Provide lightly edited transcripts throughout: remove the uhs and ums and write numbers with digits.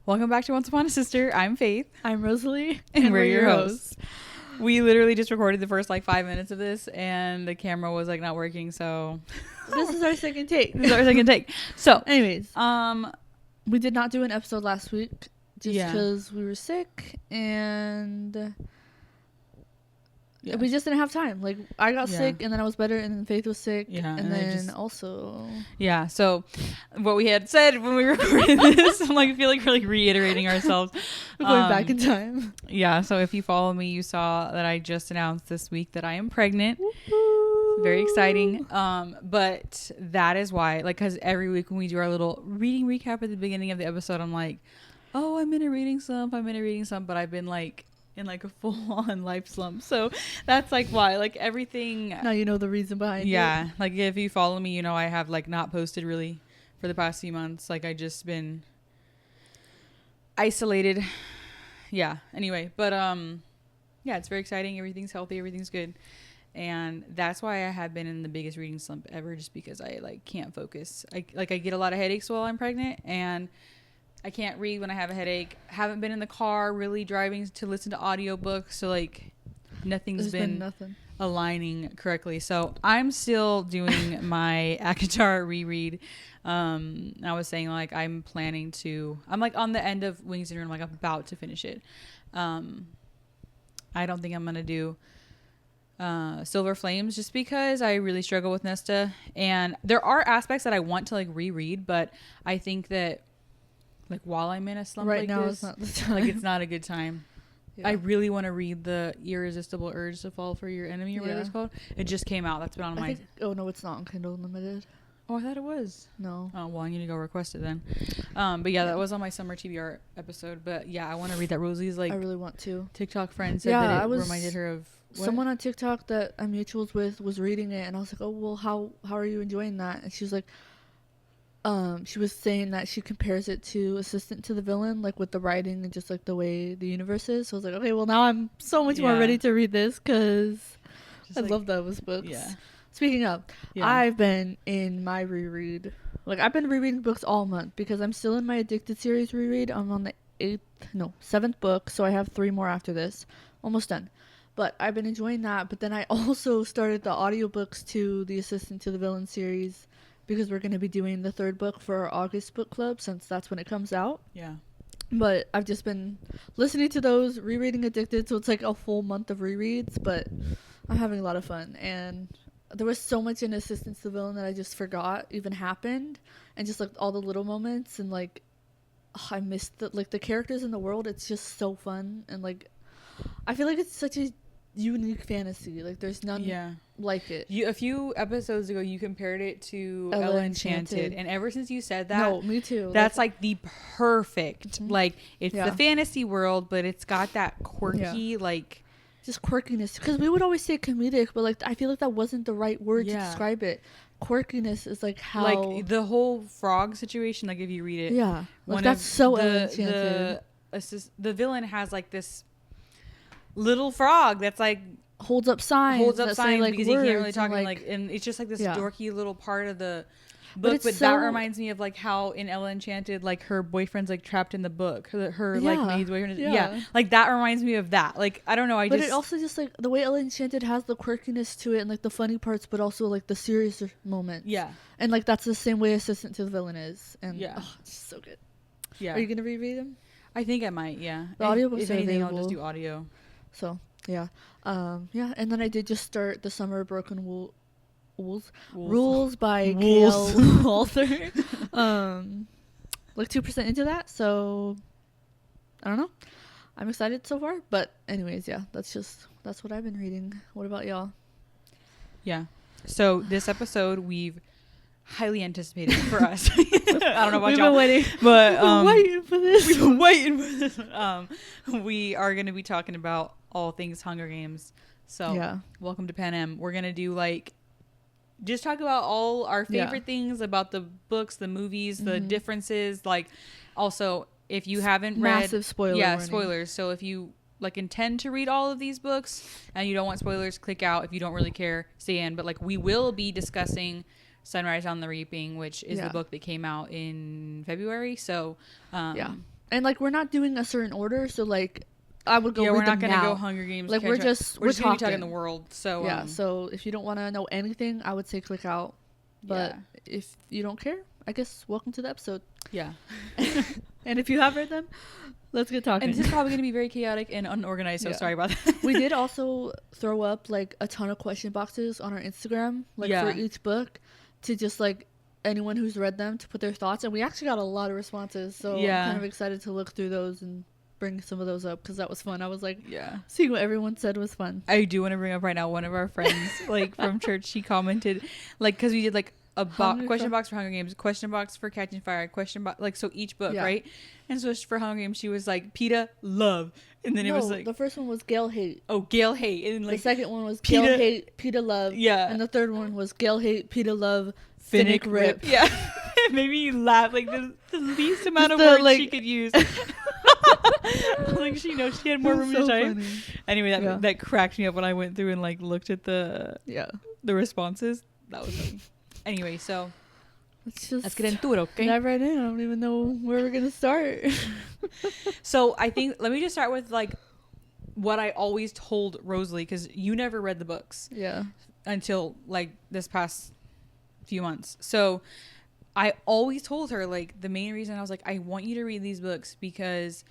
Welcome back to Once Upon a Sister. I'm Faith. I'm Rosalie. And we're your hosts. We literally just recorded the first 5 minutes of this and the camera was not working, so this is our second take. So anyways, we did not do an episode last week just because we were sick and we just didn't have time. I got sick and then I was better and then Faith was sick. And then also. Yeah. So what we had said when we recorded this, I feel like we're reiterating ourselves. We're going back in time. Yeah. So if you follow me, you saw that I just announced this week that I am pregnant. Very exciting. But that is why, because every week when we do our little reading recap at the beginning of the episode, I'm like, oh, I'm in a reading slump. But I've been in a full-on life slump, so that's why everything. Now you know the reason behind it. Yeah, if you follow me, I have not posted really for the past few months. I just been isolated. Yeah. Anyway, but yeah, it's very exciting. Everything's healthy. Everything's good, and that's why I have been in the biggest reading slump ever. Just because I can't focus. I get a lot of headaches while I'm pregnant, and I can't read when I have a headache. Haven't been in the car really driving to listen to audiobooks. So nothing's been aligning correctly. So I'm still doing my ACOTAR reread. I was saying I'm planning to, I'm on the end of Wings and Ruin. I'm about to finish it. I don't think I'm going to do Silver Flames just because I really struggle with Nesta. And there are aspects that I want to reread, but I think that while I'm in a slump right now this, it's not the time. It's not a good time. Yeah. I really want to read the Irresistible Urge to Fall for Your Enemy or whatever it's called. It just came out. That's been on my. Oh no, it's not on Kindle Unlimited. Oh, I thought it was. No. Oh well, I need to go request it then. But yeah, that was on my summer TBR episode. But yeah, I want to read that. Rosie's I really want to. TikTok friend said that it reminded her of. What? Someone on TikTok that I'm mutuals with was reading it, and I was like, oh well, how are you enjoying that? And she was like. She was saying that she compares it to Assistant to the Villain, with the writing and just the way the universe is. So I was like, okay, well now I'm so much more ready to read this because I love those books. Yeah. Speaking of, I've been in my reread. I've been rereading books all month because I'm still in my Addicted series reread. I'm on the 7th book, so I have 3 more after this. Almost done. But I've been enjoying that. But then I also started the audiobooks to the Assistant to the Villain series. Because we're going to be doing the 3rd book for our August book club since that's when it comes out. Yeah. But I've just been listening to those, rereading Addicted. So it's a full month of rereads. But I'm having a lot of fun. And there was so much in Assistance to the Villain that I just forgot even happened. And just all the little moments. And I missed the characters in the world. It's just so fun. And I feel like it's such a unique fantasy. There's none like it. A few episodes ago you compared it to Ella Enchanted, and ever since you said that, no, me too, that's the perfect it's the fantasy world, but it's got that quirky just quirkiness, because we would always say comedic, but I feel that wasn't the right word to describe it. Quirkiness is how the whole frog situation, if you read it, that's so Ella Enchanted. The villain has this little frog that's holds up signs because he can't really talk, and it's just this dorky little part of the book, but that reminds me of how in Ella Enchanted her boyfriend's maid's in the book, her maid's boyfriend that reminds me of that. I don't know, but it also just the way Ella Enchanted has the quirkiness to it and the funny parts, but also the serious moments, and that's the same way Assistant to the Villain is, and it's just so good. Are you gonna reread them? I think I might. The audiobooks if anything I'll just do audio. So and then I did just start The Summer of Broken Rules by K.L. Walther. 2% into that, so I don't know. I'm excited so far, but anyways, that's what I've been reading. What about y'all? Yeah. So this episode we've highly anticipated for us. I don't know about we've y'all. Been waiting. But waiting for this. We've been waiting for this. We are going to be talking about all things Hunger Games. So welcome to Pan Am. We're going to do just talk about all our favorite things about the books, the movies, the differences. Also, if you haven't read, massive spoiler warning. Spoilers. So if you intend to read all of these books and you don't want spoilers, click out. If you don't really care, stay in. But we will be discussing Sunrise on the Reaping, which is the book that came out in February. So And like we're not doing a certain order, so like I would go Yeah, read we're not them gonna now. go Hunger Games. Like we're just we're gonna be talking talking the world. So yeah. So if you don't want to know anything, I would say click out. But if you don't care, I guess welcome to the episode. Yeah. And if you have read them, let's get talking. And this is probably going to be very chaotic and unorganized, so sorry about that. We did also throw up like a ton of question boxes on our Instagram, like for each book, to just like anyone who's read them to put their thoughts. And we actually got a lot of responses, so I'm kind of excited to look through those and bring some of those up because that was fun. I was like, seeing what everyone said was fun. I do want to bring up right now one of our friends like from church. She commented like because we did like a question box for Hunger Games, question box for Catching Fire, question box like so each book, right? And so for Hunger Games, she was like PETA love, and then it was like the first one was Gale hate. Oh, Gale hate, and like the second one was Gale hate, PETA love, and the third one was Gale hate, PETA love, Finnick rip. Yeah, maybe you laugh like the least amount of words she could use. Like she knows she had more room to type. Anyway, that cracked me up when I went through and like looked at the responses. That was funny. Anyway, so let's get into it, okay? Dive right in. I don't even know where we're gonna start. So I think let me just start with like what I always told Rosalie, because you never read the books, until like this past few months. So I always told her like the main reason I was like I want you to read these books because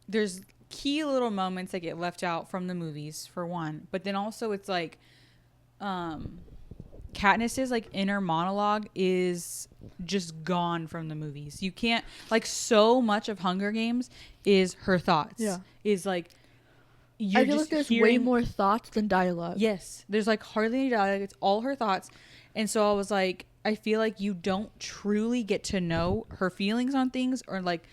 there's key little moments that get left out from the movies for one, but then also it's like Katniss's like inner monologue is just gone from the movies. You can't like so much of Hunger Games is her thoughts. Is like I feel like there's way more thoughts than dialogue. Yes, there's like hardly any dialogue. It's all her thoughts. And so I was like, I feel like you don't truly get to know her feelings on things or like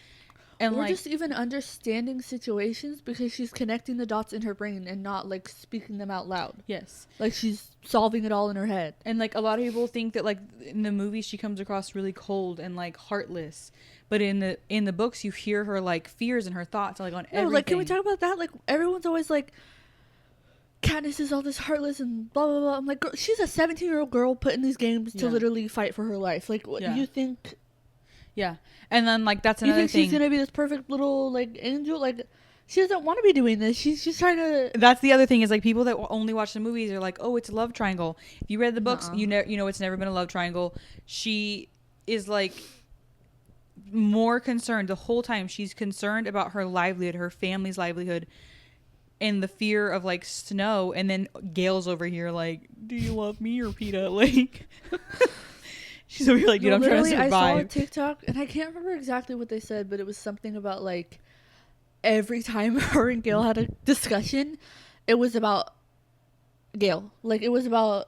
or like, just even understanding situations because she's connecting the dots in her brain and not like speaking them out loud. Yes. Like she's solving it all in her head. And like a lot of people think that like in the movies she comes across really cold and like heartless. But in the books you hear her like fears and her thoughts like on everything. Like can we talk about that? Like everyone's always like Katniss is all this heartless and blah blah blah. I'm like, girl, she's a 17-year-old girl put in these games to literally fight for her life. Like what you think? Yeah. And then like that's another thing. You think she's gonna be this perfect little like angel? Like she doesn't want to be doing this. She's just trying to. That's the other thing is like people that only watch the movies are like, oh, it's a love triangle. If you read the books, you know it's never been a love triangle. She is like more concerned the whole time. She's concerned about her livelihood, her family's livelihood, and the fear of like Snow. And then Gale's over here like, do you love me or PETA? Like. She's over here like, dude, I'm trying to survive. I saw a TikTok, and I can't remember exactly what they said, but it was something about, like, every time her and Gale had a discussion, it was about Gale. Like, it was about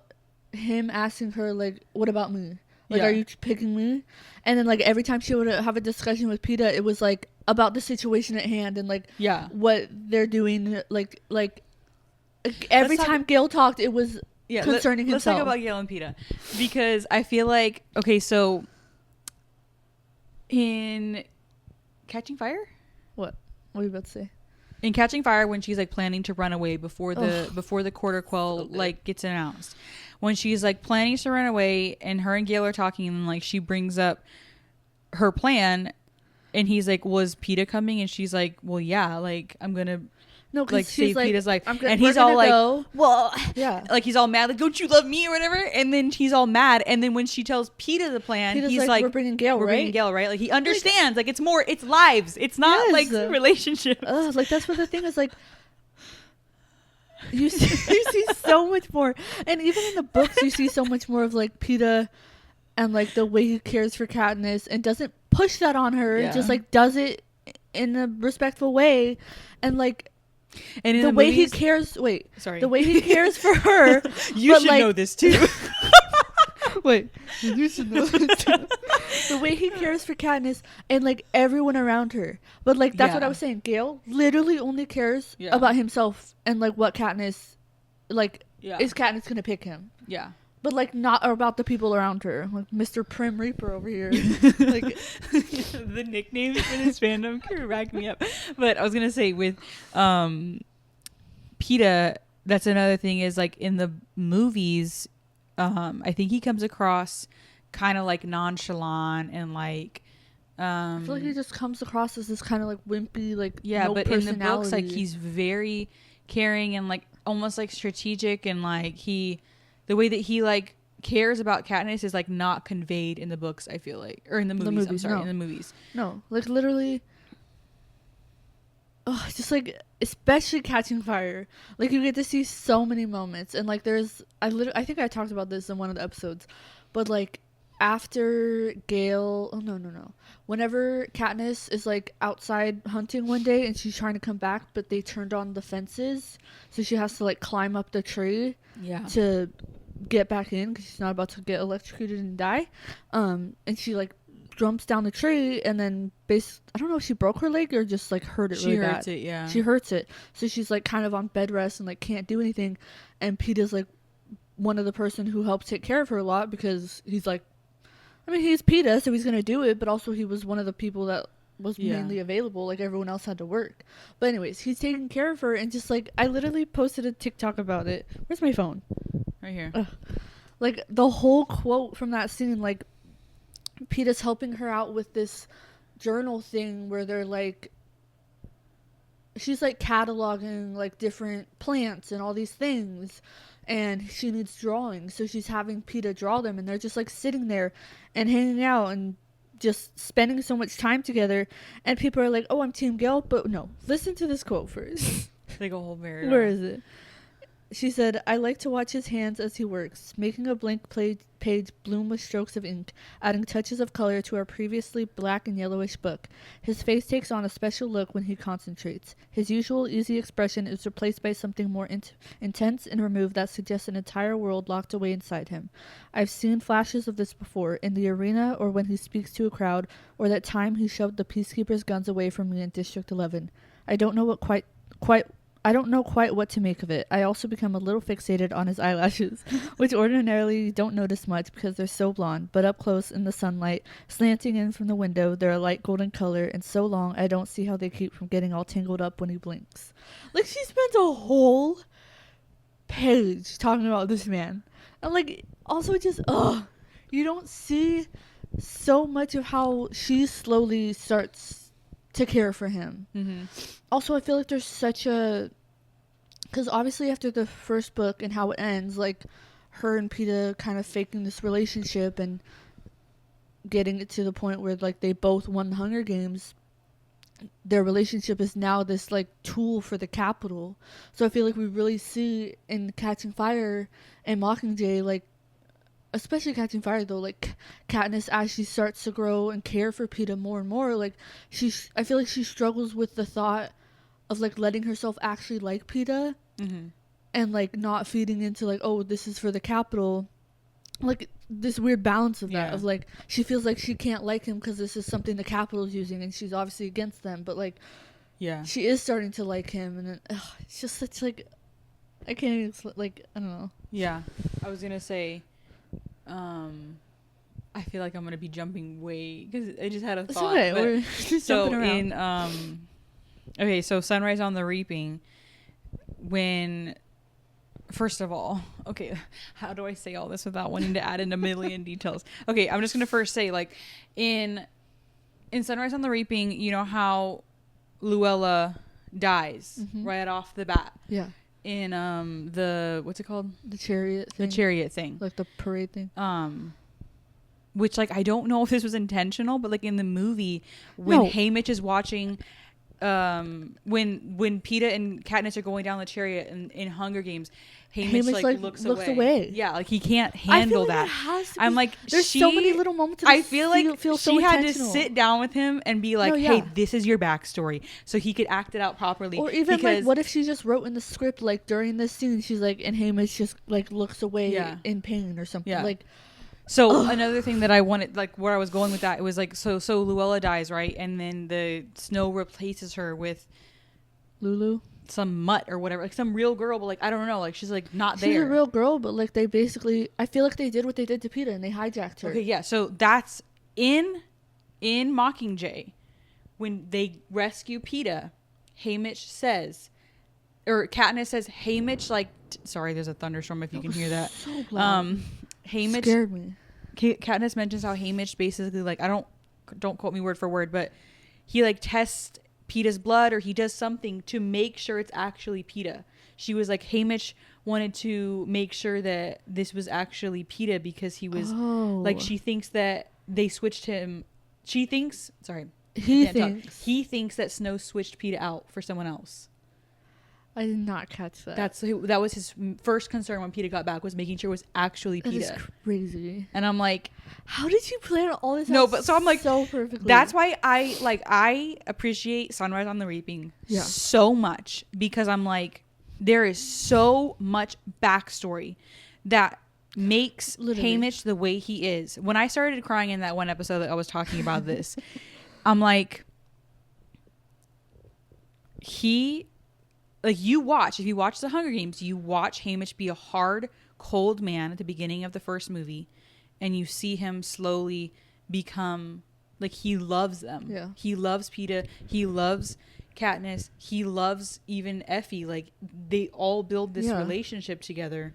him asking her, like, what about me? Like, are you picking me? And then, like, every time she would have a discussion with PETA, it was, like, about the situation at hand and, like, what they're doing. Like every time Gale talked, it was... concerning let's himself. talk about Gale and PETA because I feel like okay, so in Catching Fire, what are you about to say? In Catching Fire, when she's like planning to run away before the quarter quell like gets announced, when she's like planning to run away and her and Gale are talking and like she brings up her plan and he's like, was PETA coming? And she's like, well, yeah, like I'm gonna. No, like save like, PETA's life, and he's all like, go. "Well, like he's all mad, like, don't you love me or whatever?" And then he's all mad, and then when she tells PETA the plan, PETA's he's like, "We're bringing Gale, right?" Like he understands, like it's more, it's lives, it's not like relationships. Like that's what the thing is like. You see so much more, and even in the books, you see so much more of like PETA, and like the way he cares for Katniss, and doesn't push that on her, just like does it in a respectful way, and like. And the way he cares, the way he cares for her. You should know this too. You should know this too. The way he cares for Katniss and like everyone around her. But like that's what I was saying. Gale literally only cares about himself and like what Katniss, like is Katniss gonna pick him? Yeah. But like not about the people around her, like Mr. Prim Reaper over here. Like the nicknames for this fandom crack me up. But I was gonna say with PETA, that's another thing is like in the movies, I think he comes across kind of like nonchalant and like I feel like he just comes across as this kind of like wimpy, like Yeah, no but in the books, like, personality. he's very caring and like almost like strategic, and like the way that he like cares about Katniss is like not conveyed in the books, I feel like, or in the The movies. I'm movies, sorry, no. in the movies. No, like literally, oh, just like especially Catching Fire. Like you get to see so many moments, and like I think I talked about this in one of the episodes, but like after Gale, oh no, whenever Katniss is like outside hunting one day and she's trying to come back, but they turned on the fences, so she has to like climb up the tree Yeah. to get back in because she's not about to get electrocuted and die. And she like jumps down the tree and then I don't know if she broke her leg or just like hurt it really bad. She hurts it, yeah. She hurts it. So she's like kind of on bed rest and like can't do anything. And Peeta's like one of the person who helps take care of her a lot because he's like, I mean, he's Peeta, so he's gonna do it, but also he was one of the people that was mainly available. Like everyone else had to work. But anyways, he's taking care of her and just like I literally posted a TikTok about it. Where's my phone? Right here. Like the whole quote from that scene, like Peeta's helping her out with this journal thing where they're like, she's like cataloging like different plants and all these things, and she needs drawings, so she's having Peeta draw them, and they're just like sitting there and hanging out and just spending so much time together. And people are like, oh, I'm Team Gale, but no, listen to this quote first. Like a whole paragraph. Where is it? She said, I like to watch his hands as he works, making a blank page bloom with strokes of ink, adding touches of color to our previously black and yellowish book. His face takes on a special look when he concentrates. His usual easy expression is replaced by something more intense and removed that suggests an entire world locked away inside him. I've seen flashes of this before, in the arena or when he speaks to a crowd, or that time he shoved the Peacekeepers' guns away from me in District 11. I don't know quite what to make of it. I also become a little fixated on his eyelashes, which ordinarily you don't notice much because they're so blonde, but up close in the sunlight, slanting in from the window, they're a light golden color, and so long I don't see how they keep from getting all tangled up when he blinks. Like, she spends a whole page talking about this man. And, like, also just, you don't see so much of how she slowly starts to care for him. Mm-hmm. Also, I feel like there's such a... Because obviously after the first book and how it ends, like, her and Peeta kind of faking this relationship and getting it to the point where, like, they both won the Hunger Games, their relationship is now this, like, tool for the Capitol. So I feel like we really see in Catching Fire and Mockingjay, like, especially Catching Fire, though, like, Katniss, as she starts to grow and care for Peeta more and more, like, I feel like she struggles with the thought of, like, letting herself actually like Peeta, mm-hmm. and, like, not feeding into, like, oh, this is for the Capitol. Like, this weird balance of that, of, like, she feels like she can't like him because this is something the Capitol is using, and she's obviously against them, but, like, she is starting to like him, and then, it's just such, like, I can't even, like, I don't know. Yeah. I was gonna say, I feel like I'm gonna be jumping way, because I just had a thought. It's okay. We're just so jumping around. Okay, so Sunrise on the Reaping, when, first of all, okay, how do I say all this without wanting to add in a million details? Okay, I'm just going to first say, like, in Sunrise on the Reaping, you know how Luella dies right off the bat? Yeah. In the, what's it called? The chariot thing. The chariot thing. Like the parade thing. Which, like, I don't know if this was intentional, but, like, in the movie, when Haymitch is watching... when Peeta and Katniss are going down the chariot in Hunger Games, Haymitch like looks away. Yeah, like he can't handle that. I'm like, there's so many little moments. I feel like feel she had to sit down with him and be like, "Hey, this is your backstory," so he could act it out properly. Or even like, what if she just wrote in the script, like during this scene, she's like, and Haymitch just like looks away in pain or something. Yeah. Like. So another thing that I wanted, like where I was going with that, it was like, so Luella dies, right? And then the snow replaces her with Lulu, some mutt or whatever, like some real girl, but like, I don't know, like she's like not there. She's a real girl, but like they basically, I feel like they did what they did to Peeta and they hijacked her. Okay, yeah. So that's in Mockingjay, when they rescue Peeta, Haymitch says, or Katniss says, Haymitch, like, sorry, there's a thunderstorm if you can hear that. So loud. Haymitch scared me. Katniss mentions how Haymitch basically, like, I don't don't quote me word for word, but he like tests PETA's blood, or he does something to make sure it's actually PETA. She was like, Haymitch wanted to make sure that this was actually PETA because he was like, she thinks that they switched him. She thinks, sorry, he thinks that Snow switched PETA out for someone else. I did not catch that. That was his first concern when PETA got back, was making sure it was actually PETA. That is crazy. And I'm like, how did you plan all this? No, but so I'm like, so perfectly. That's why I appreciate Sunrise on the Reaping so much, because I'm like, there is so much backstory that makes Haymitch the way he is. When I started crying in that one episode that I was talking about this, I'm like, if you watch the Hunger Games, you watch Haymitch be a hard, cold man at the beginning of the first movie, and you see him slowly become, like, he loves them. Yeah. He loves PETA. He loves Katniss. He loves even Effie. Like, they all build this relationship together.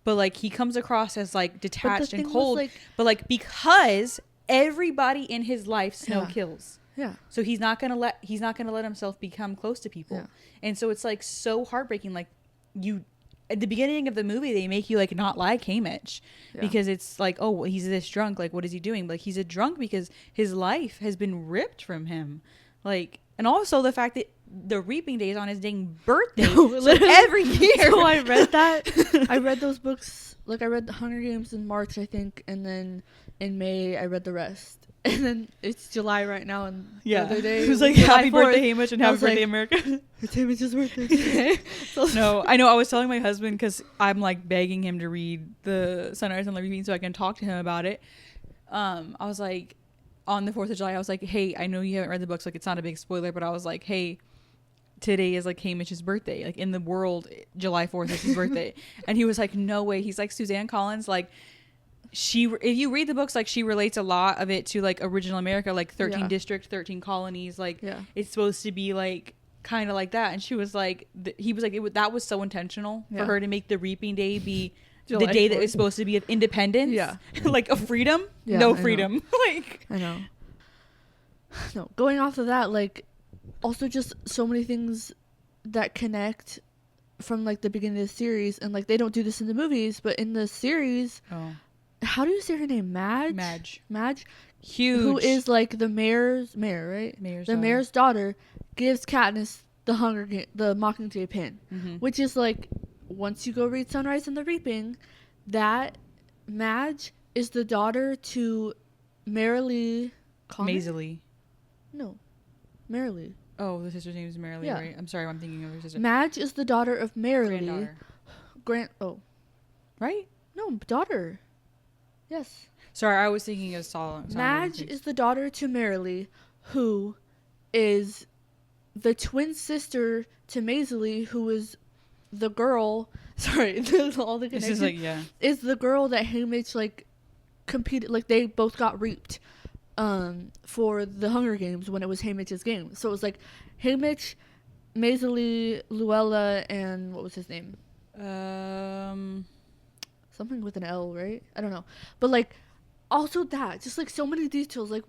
But, like, he comes across as, like, detached and cold. But, like, because everybody in his life Snow kills. Yeah. So he's not gonna let himself become close to people. Yeah. And so it's like so heartbreaking. Like, you at the beginning of the movie, they make you like not like Haymitch because it's like, oh, he's this drunk. Like, what is he doing? Like, he's a drunk because his life has been ripped from him. Like, and also the fact that the reaping day is on his dang birthday. So every year. So I read that. I read those books. Like, I read the Hunger Games in March, I think, and then in May I read the rest. And then it's July right now, and the other day it was like happy birthday Haymitch and happy birthday America. It's Haymitch's birthday today. No, I know. I was telling my husband, because I'm like begging him to read the Sunrise on the Reaping so I can talk to him about it. I was like, on the 4th of July, I was like, hey, I know you haven't read the books, like it's not a big spoiler, but I was like, hey, today is like Haymitch's birthday. Like, in the world, July 4th is his birthday. And he was like, no way. He's like, Suzanne Collins, like, if you read the books, like, she relates a lot of it to like original America, like 13 districts, 13 colonies, like it's supposed to be like kind of like that. And she was like, he was like, that was so intentional for her to make the reaping day be July the day 4th. That is supposed to be of independence, like a freedom, no freedom. Like, I know. No, going off of that, like, also just so many things that connect from like the beginning of the series, and like they don't do this in the movies, but in the series. How do you say her name? Madge? Huge. Who is like the mayor, right? Mayor's daughter gives Katniss the the Mockingjay pin, which is like, once you go read Sunrise and the Reaping, that Madge is the daughter to Marilee Connor? Maisley. No, Marilee. Oh, the sister's name is Marilee, right? I'm sorry, I'm thinking of her sister. Madge is the daughter of Marilee. Right? No, daughter. Yes. Sorry, I was thinking of Saul. Madge is the daughter to Marilee, who is the twin sister to Maisley, who is the girl. Sorry, all the connection. This is like, is the girl that Haymitch like competed. Like, they both got reaped for the Hunger Games when it was Haymitch's game. So it was like Haymitch, Maisley, Luella, and what was his name? Something with an L, right? I don't know. But, like, also that. Just, like, so many details. Like,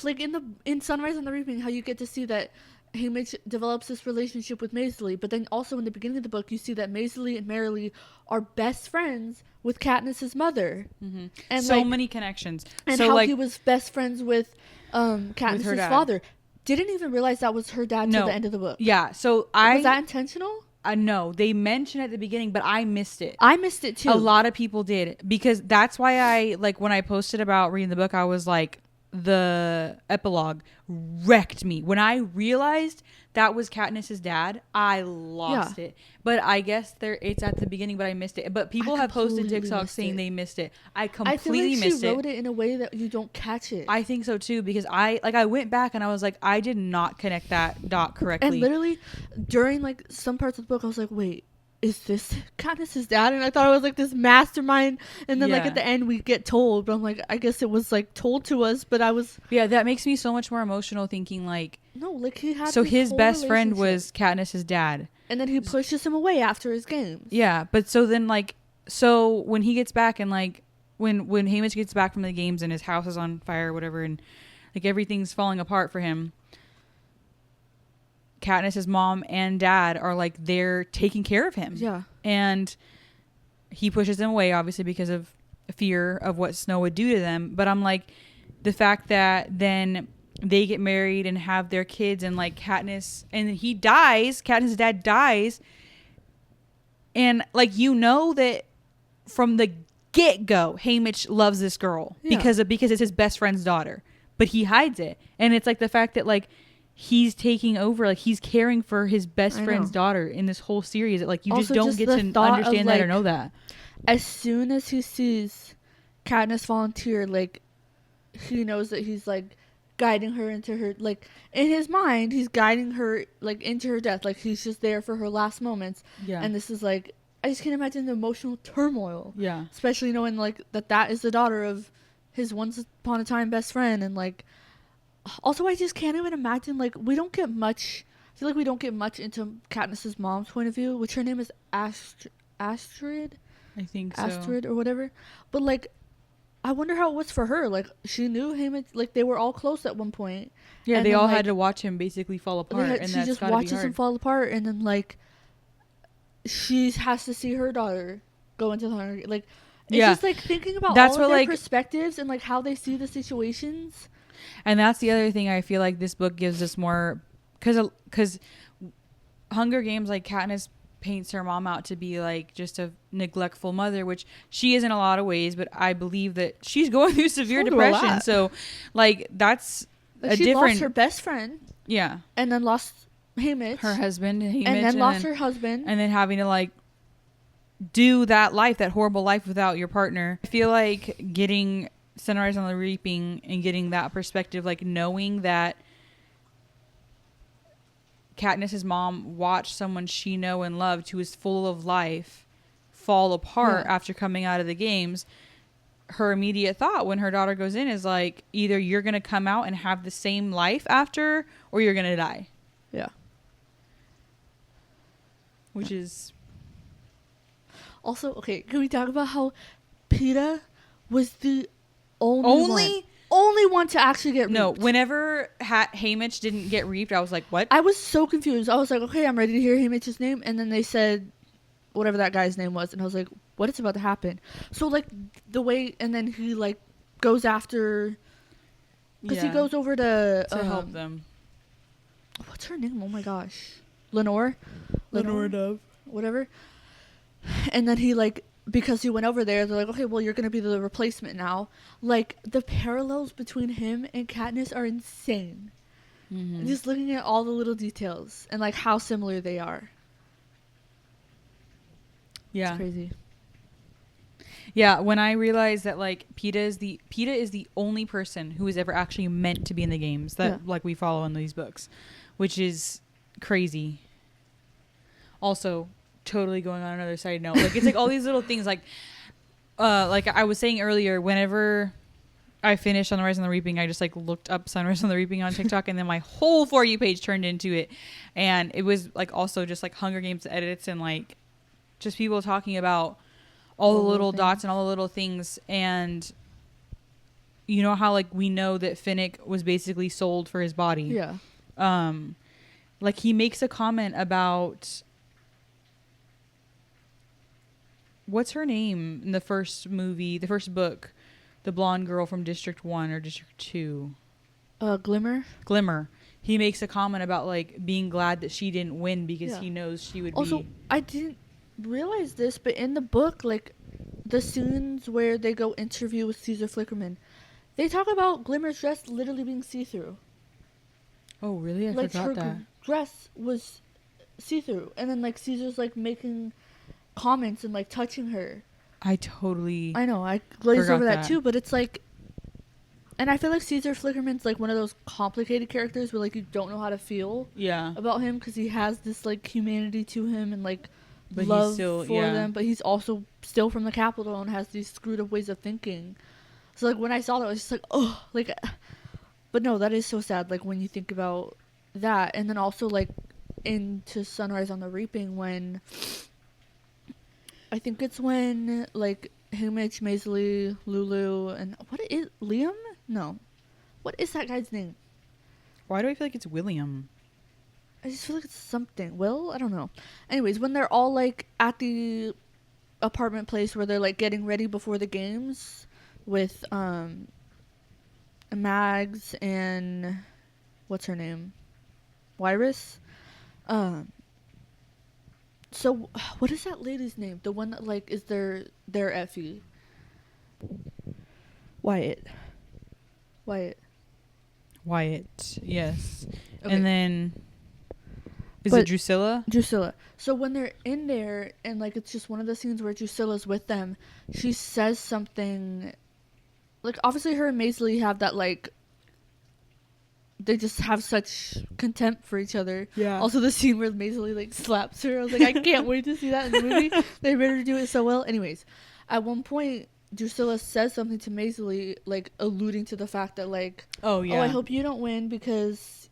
like, in Sunrise on the Reaping, how you get to see that Haymitch develops this relationship with Maisley. But then also in the beginning of the book, you see that Maisley and Marilee are best friends with Katniss's mother. Mm-hmm. And so, like, many connections. And so, how like, he was best friends with Katniss's father. Didn't even realize that was her dad till the end of the book. Yeah. So Was that intentional? No, they mentioned at the beginning, but I missed it. I missed it too. A lot of people did, because that's why I, like, when I posted about reading the book, I was like, the epilogue wrecked me. When I realized that was Katniss's dad, I lost it. But I guess it's at the beginning, but I missed it. But people have posted TikToks saying they missed it. I completely missed it. I feel like she wrote it in a way that you don't catch it. I think so too, because I went back and I was like, I did not connect that dot correctly. And literally during like some parts of the book, I was like, wait, is this Katniss's dad? And I thought it was like this mastermind, and then like at the end we get told, but I'm like, I guess it was like told to us, but I was that makes me so much more emotional, thinking like, no, like he had so his best friend was Katniss's dad, and then he pushes him away after his games. But so then, like, so when he gets back and like when Hamish gets back from the games and his house is on fire or whatever, and like everything's falling apart for him, Katniss's mom and dad are like there taking care of him. Yeah. And he pushes them away, obviously, because of fear of what Snow would do to them. But I'm like, the fact that then they get married and have their kids, and like Katniss, and he dies, Katniss' dad dies. And like, you know that from the get-go, Haymitch loves this girl because it's his best friend's daughter, but he hides it. And it's like the fact that like he's taking over, like he's caring for his best friend's daughter in this whole series. That like you also, just don't get to understand that or know that. As soon as he sees Katniss volunteer, like he knows that he's like guiding her into her, like in his mind he's guiding her like into her death, like he's just there for her last moments. And this is like, I just can't imagine the emotional turmoil, especially knowing like that is the daughter of his once upon a time best friend. And like, also I just can't even imagine, like we don't get much, I feel like we don't get much into Katniss's mom's point of view, which her name is Astrid, I think so. Astrid or whatever. But like, I wonder how it was for her. Like, she knew him. Like, they were all close at one point. Yeah, and they then, all like, had to watch him basically fall apart. And she that's just gotta watches be hard. him fall apart. And then, like, she has to see her daughter go into the Hunger Games. Like, it's just, like, thinking about all of their like, perspectives and, like, how they see the situations. And that's the other thing I feel like this book gives us more. Because Hunger Games, like, Katniss paints her mom out to be like just a neglectful mother, which she is in a lot of ways, but I believe that she's going through severe depression. So like that's like, she lost her best friend, and then lost Haymitch, her husband, and then lost her husband, and then having to like do that life, that horrible life without your partner. I feel like getting Sunrise on the Reaping and getting that perspective, like knowing that Katniss's mom watched someone she know and loved, who is full of life, fall apart after coming out of the games. Her immediate thought when her daughter goes in is like, either you're going to come out and have the same life after, or you're going to die. Yeah. Which is... Also, okay, can we talk about how Peeta was the only one to actually get reaped? No, whenever Haymitch didn't get reaped, I was like, what? I was so confused. I was like, okay, I'm ready to hear Haymitch's name. And then they said whatever that guy's name was. And I was like, what is about to happen? So, like, the way... And then he, like, goes after... Because he goes over to help them. What's her name? Oh, my gosh. Lenore Dove. Whatever. And then he, like... Because he went over there, they're like, okay, well, you're going to be the replacement now. Like, the parallels between him and Katniss are insane. Mm-hmm. Just looking at all the little details and, like, how similar they are. Yeah. It's crazy. Yeah, when I realized that, like, Peeta is the only person who is ever actually meant to be in the games that, like, we follow in these books, which is crazy. Also... totally going on another side note, like it's like all these little things, like I was saying earlier, whenever I finished Sunrise on the Reaping, I just like looked up Sunrise on the Reaping on TikTok, and then my whole For You page turned into it, and it was like also just like Hunger Games edits and like just people talking about all the little dots and all the little things. And you know how like we know that Finnick was basically sold for his body. Like he makes a comment about what's her name in the first movie, the first book, the blonde girl from District 1 or District 2? Glimmer. He makes a comment about like being glad that she didn't win because he knows she would also, I didn't realize this, but in the book, like the scenes where they go interview with Caesar Flickerman, they talk about Glimmer's dress literally being see-through. Oh, really? I forgot that. Her dress was see-through, and then like Caesar's like making comments and like touching her. I know I glazed over that too, but it's like, and I feel like Caesar Flickerman's like one of those complicated characters where like you don't know how to feel about him, because he has this like humanity to him and like love for them, but he's also still from the Capitol and has these screwed up ways of thinking. So like when I saw that, I was just like, oh, like, but no, that is so sad, like when you think about that. And then also like into Sunrise on the Reaping, when I think it's when like Haymitch, Maisley, Lulu, and what is Liam? No, what is that guy's name? Why do I feel like it's William? I just feel like it's something. Will? I don't know. Anyways, when they're all like at the apartment place where they're like getting ready before the games with Mags and what's her name? Wyrus. So what is that lady's name? The one that like is their Effie. Wyatt. Wyatt, yes. Okay. And then is But it Drusilla? Drusilla. So when they're in there and like it's just one of the scenes where Drusilla's with them, she says something like obviously her and Maisley have that like they just have such contempt for each other. Yeah. Also the scene where Maisley like slaps her. I was like, I can't wait to see that in the movie. They made her do it so well. Anyways, at one point Drusilla says something to Maisley, like alluding to the fact that like, oh yeah, I hope you don't win because,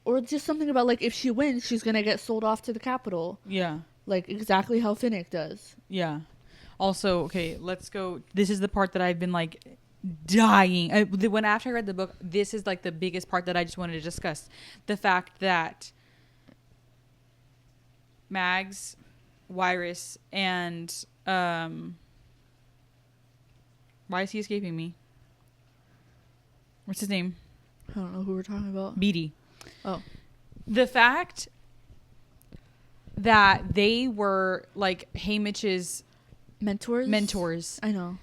or just something about like if she wins, she's gonna get sold off to the Capitol. Yeah. Like exactly how Finnick does. Yeah. Also, okay, let's go. This is the part that I've been like dying. When after I read the book, this is like the biggest part that I just wanted to discuss. The fact that Mags, Wyrus, and why is he escaping me? What's his name? I don't know who we're talking about. Beatty. Oh. The fact that they were like Haymitch's mentors. I know.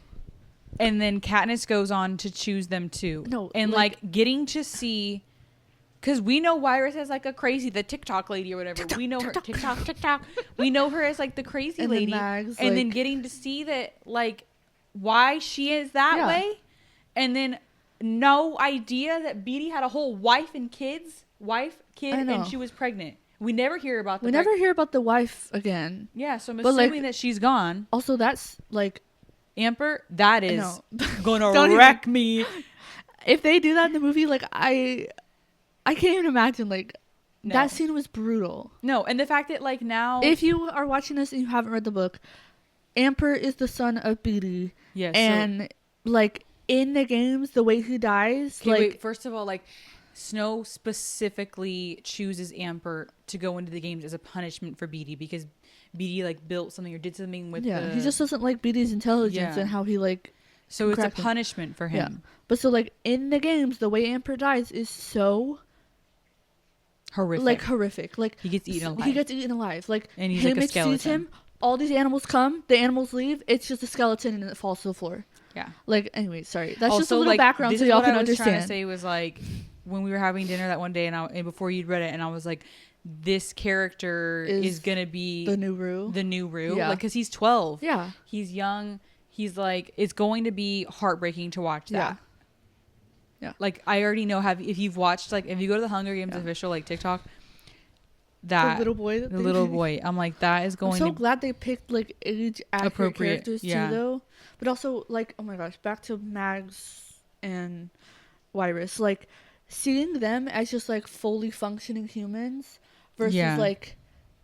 And then Katniss goes on to choose them too. No. And like getting to see, because we know Wyrus as like a crazy, the TikTok lady or whatever. TikTok, we know TikTok, her TikTok. We know her as like the crazy lady. Mags, and then getting to see that like why she is that way. And then no idea that Beatty had a whole wife, kid, and she was pregnant. We never hear about never hear about the wife again. Yeah, so I'm assuming like, that she's gone. Also, that's like Amber, that is gonna wreck me. If they do that in the movie, like I can't even imagine. Like that scene was brutal. No, and the fact that like now, if you are watching this and you haven't read the book, Amber is the son of Beatty. Yes, and like in the games, the way he dies. Okay, like wait, first of all, like Snow specifically chooses Amber to go into the games as a punishment for Beatty because Beatty like built something or did something with he just doesn't like Beatty's intelligence and how he like so it's a punishment for him. But so like in the games the way Amber dies is so horrific. Like he gets eaten alive. Like and he's like a skeleton. Sees him, all these animals come, the animals leave, it's just a skeleton and it falls to the floor. Yeah. Like anyway, sorry, that's also, just a little like, background so y'all can understand. What I was trying to say was like when we were having dinner that one day and before you'd read it and I was like, this character is gonna be the new Rue. Yeah. Like because he's 12. Yeah. He's young. He's like, it's going to be heartbreaking to watch that. Yeah. Like I already know if you've watched like if you go to the Hunger Games official like TikTok, that the little boy. I'm like that is going. I'm so glad they picked like age accurate characters too though. But also like oh my gosh, back to Mags and Wyrus, like seeing them as just like fully functioning humans versus like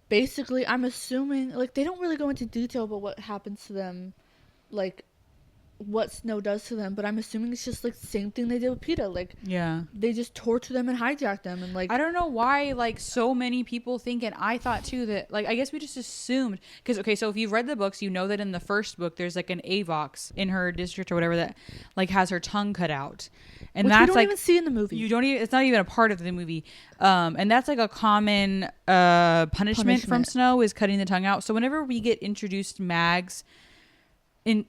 basically I'm assuming like they don't really go into detail about what happens to them, like what Snow does to them, but I'm assuming it's just like the same thing they did with Peeta. Like they just torture them and hijack them and like I don't know why like so many people think, and I thought too that like I guess we just assumed because okay, so if you've read the books you know that in the first book there's like an Avox in her district or whatever that like has her tongue cut out, and which that's we don't like even see in the movie. You don't even, it's not even a part of the movie, and that's like a common punishment from Snow is cutting the tongue out. So whenever we get introduced to Mags in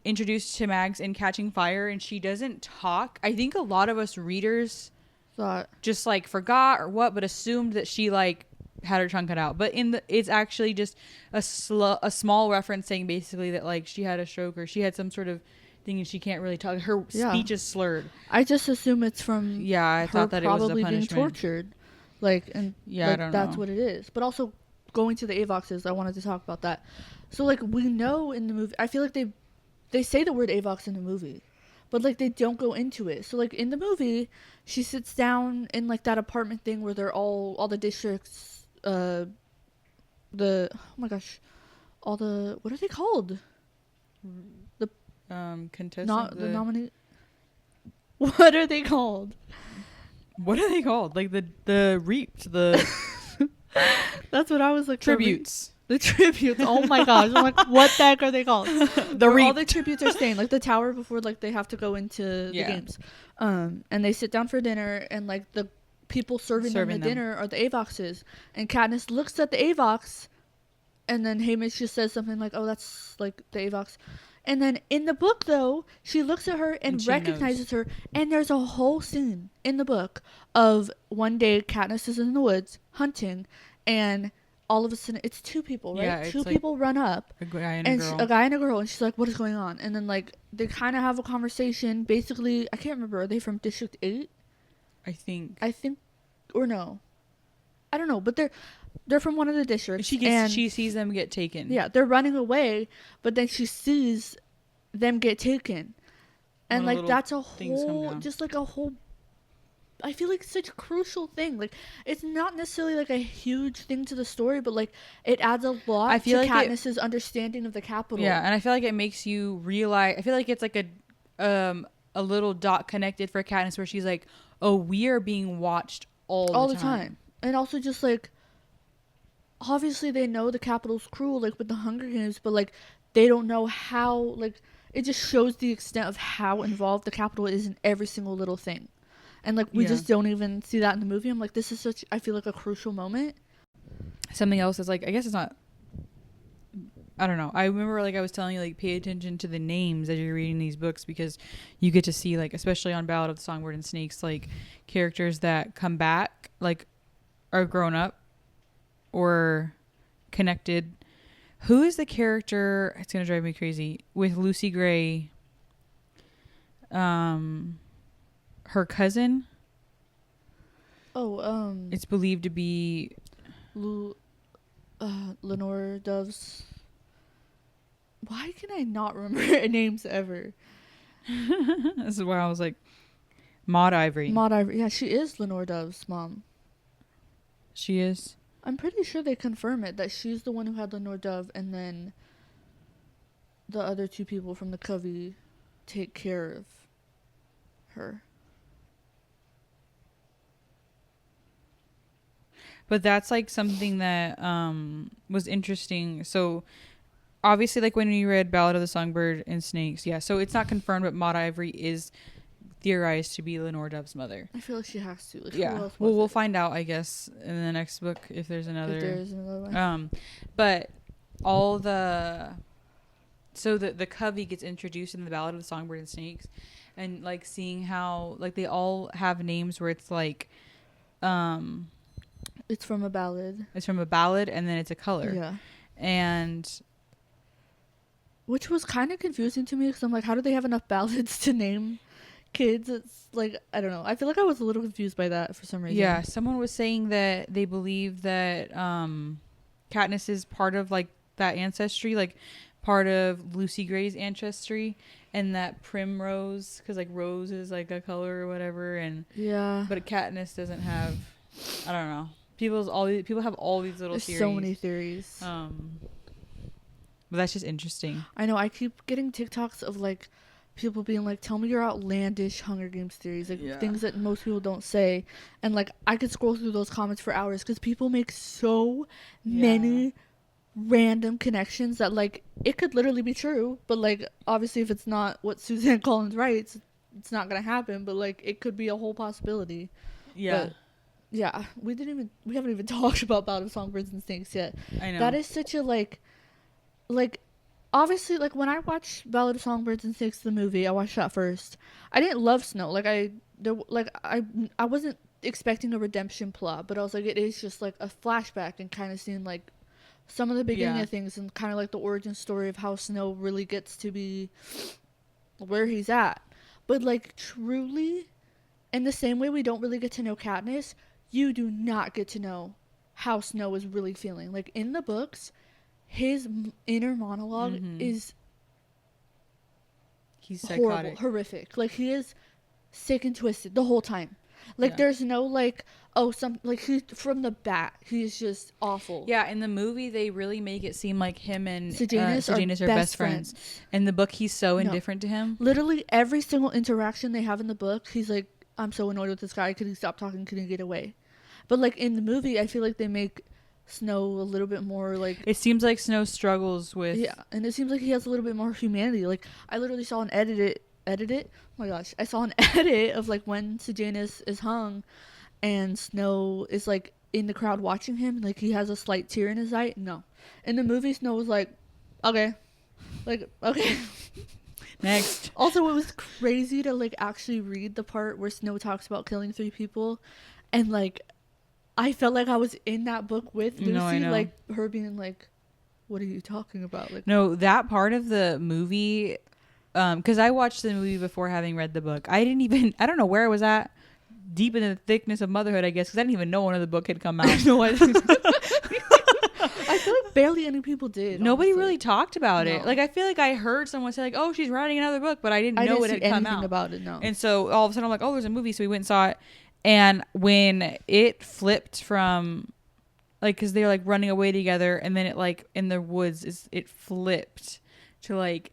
Catching Fire and she doesn't talk, I think a lot of us readers thought just like forgot or what, but assumed that she like had her tongue cut out. But it's actually just a small reference saying basically that like she had a stroke or she had some sort of thing and she can't really talk. Her speech is slurred. I just assume it's from I thought that it was a punishment. Probably being tortured, like and I don't know. That's what it is. But also going to the Avoxes, I wanted to talk about that. So like we know in the movie, I feel like they say the word Avox in the movie, but like they don't go into it. So like in the movie, she sits down in like that apartment thing where they're all the districts, oh my gosh, all the what are they called? contestant. Not the nominee. What are they called? What are they called? Like the reaped, the That's what I was like. tributes. The tributes. Oh my gosh. I'm like, what the heck are they called? Where all the tributes are staying. Like the tower before like they have to go into the games. And they sit down for dinner and like the people serving them the dinner are the Avoxes. And Katniss looks at the Avox and then Haymitch just says something like, oh, that's like the Avox. And then in the book, though, she looks at her and recognizes her. And there's a whole scene in the book of one day Katniss is in the woods hunting and all of a sudden it's two people, right? Yeah, two people run up. A guy and a girl. A guy and a girl. And she's like, what is going on? And then like they kind of have a conversation. Basically, I can't remember. Are they from District 8? I think. Or no. I don't know. But they're from one of the districts. She sees them get taken. Yeah, they're running away, but then she sees them get taken. And like that's a whole, just like a whole, I feel like such a crucial thing. Like it's not necessarily like a huge thing to the story, but like it adds a lot to Katniss's understanding of the Capitol. Yeah, and I feel like it makes you realize, I feel like it's like a little dot connected for Katniss where she's like, oh, we are being watched all the time. And also just like, obviously they know the Capitol's cruel, like with the Hunger Games, but like they don't know how, like it just shows the extent of how involved the Capitol is in every single little thing. And like we just don't even see that in the movie. I'm like, this is such, I feel like a crucial moment. Something else is like, I guess it's not, I don't know. I remember like I was telling you, like pay attention to the names as you're reading these books because you get to see like, especially on Ballad of the Songbird and Snakes, like characters that come back, like are grown up or connected. Who is the character? It's gonna drive me crazy with Lucy Gray. Her cousin. Oh, it's believed to be Lenore Dove's. Why can I not remember names ever? This is why I was like, Maud Ivory. Yeah, she is Lenore Dove's mom. She is. I'm pretty sure they confirm it, that she's the one who had Lenore Dove, and then the other two people from the Covey take care of her. But that's like something that was interesting. So obviously, like when you read Ballad of the Songbird and Snakes, yeah. So it's not confirmed, but Maud Ivory is theorized to be Lenore Dove's mother. I feel like she has to. Like, yeah. Well, we'll find out, I guess, in the next book if there's another. If there's another one. But all the. So the Covey gets introduced in the Ballad of the Songbird and Snakes, and like seeing how like they all have names where it's like, it's from a ballad. It's from a ballad, and then it's a color. Yeah. And which was kind of confusing to me because I'm like, how do they have enough ballads to name kids? It's like, I don't know. I feel like I was a little confused by that for some reason. Yeah, someone was saying that they believe that Katniss is part of like that ancestry, like part of Lucy Gray's ancestry, and that Primrose, because like rose is like a color or whatever, and yeah, but Katniss doesn't have. I don't know. People have all these little theories. So many theories. But that's just interesting. I know. I keep getting TikToks of like people being like, "Tell me your outlandish Hunger Games theories," like things that most people don't say. And like I could scroll through those comments for hours because people make so many random connections that like it could literally be true, but like obviously if it's not what Suzanne Collins writes, it's not gonna happen. But like it could be a whole possibility. Yeah. But, yeah, we haven't even talked about Ballad of Songbirds and Snakes yet. I know. That is such a like obviously like when I watched Ballad of Songbirds and Snakes the movie, I watched that first. I didn't love Snow. I wasn't expecting a redemption plot, but I was like, it is just like a flashback and kind of seeing like some of the beginning of things and kind of like the origin story of how Snow really gets to be where he's at. But like truly, in the same way we don't really get to know Katniss, you do not get to know how Snow is really feeling. Like in the books, his inner monologue is he's psychotic. Horrible, horrific. Like he is sick and twisted the whole time. Like Yeah. there's no like, oh, some like he from the bat he's just awful. Yeah, in the movie they really make it seem like him and Sejanus Sejanus are best friends. In the book, he's so No. indifferent to him. Literally every single interaction they have in the book, he's like, I'm so annoyed with this guy. Could he stop talking? Could he get away? But like in the movie, I feel like they make Snow a little bit more like, It seems like Snow struggles with. yeah, and it seems like he has a little bit more humanity. Like I literally saw an edit it. Oh my gosh, I saw an edit of like when Sejanus is hung, and Snow is like in the crowd watching him. Like he has a slight tear in his eye. No, in the movie, Snow was like, okay, like okay. Next. Also, it was crazy to like actually read the part where Snow talks about killing 3 people, and like I felt like I was in that book with Lucy, No, I know. like her being like, "What are you talking about?" Like, No, that part of the movie, because I watched the movie before having read the book. I don't know where I was at, deep in the thickness of motherhood, I guess, because I didn't even know when the book had come out. no, I feel like barely any people did. Nobody honestly. really talked about it. No. Like, I feel like I heard someone say, like, oh, she's writing another book, but I didn't know it see had come anything out. about it. No, And so all of a sudden I'm like, oh, there's a movie. So we went and saw it. And when it flipped from, like, because they're like running away together, and then it like in the woods, it flipped to like,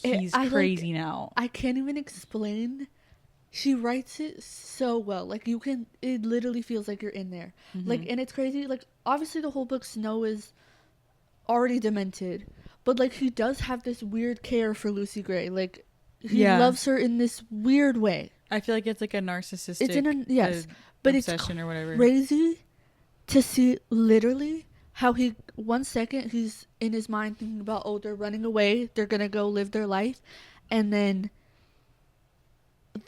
he's crazy now. I can't even explain. She writes it so well. Like you can, it literally feels like you're in there. Mm-hmm. Like, and it's crazy. Like obviously the whole book, Snow is already demented, but like he does have this weird care for Lucy Gray. Like he loves her in this weird way. I feel like it's like a narcissistic. It's in a yes, but it's obsession or whatever. Crazy to see literally how he 1 second he's in his mind thinking about, oh, they're running away, they're gonna go live their life, and then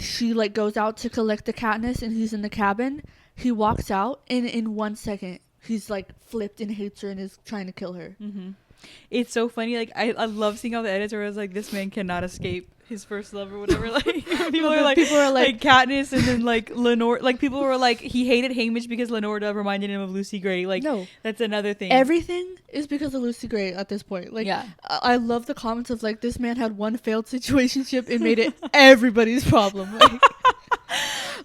she like goes out to collect the Katniss and he's in the cabin. He walks out and in 1 second he's like flipped and hates her and is trying to kill her. Mm-hmm. It's so funny. Like I love seeing all the edits where I was like, this man cannot escape his first love or whatever. Like people are like Katniss, and then like Lenore. Like people were like, he hated Haymitch because Lenore Dove reminded him of Lucy Gray. Like no, that's another thing. Everything is because of Lucy Gray at this point. Like yeah. I love the comments of like, this man had one failed situationship and made it everybody's problem.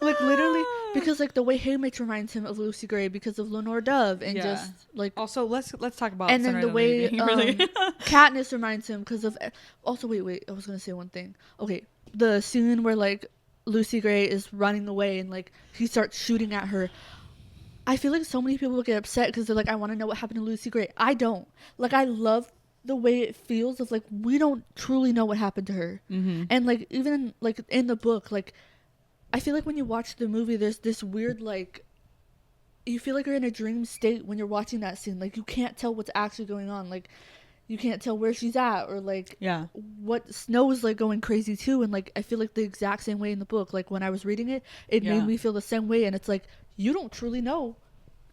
Like literally because like the way Haymitch reminds him of Lucy Gray because of Lenore Dove, and just like also let's talk about and then Sunrise the on way Evening, really. Katniss reminds him because of also wait I was gonna say one thing. Okay, the scene where like Lucy Gray is running away and like he starts shooting at her. I feel like so many people get upset because they're like, I want to know what happened to Lucy Gray. I don't. Like I love the way it feels of like we don't truly know what happened to her. Mm-hmm. And like even like in the book, like I feel like when you watch the movie, there's this weird like you feel like you're in a dream state when you're watching that scene. Like you can't tell what's actually going on. Like you can't tell where she's at or like what Snow is like going crazy too. And like I feel like the exact same way in the book. Like when I was reading it, it made me feel the same way. And it's like you don't truly know.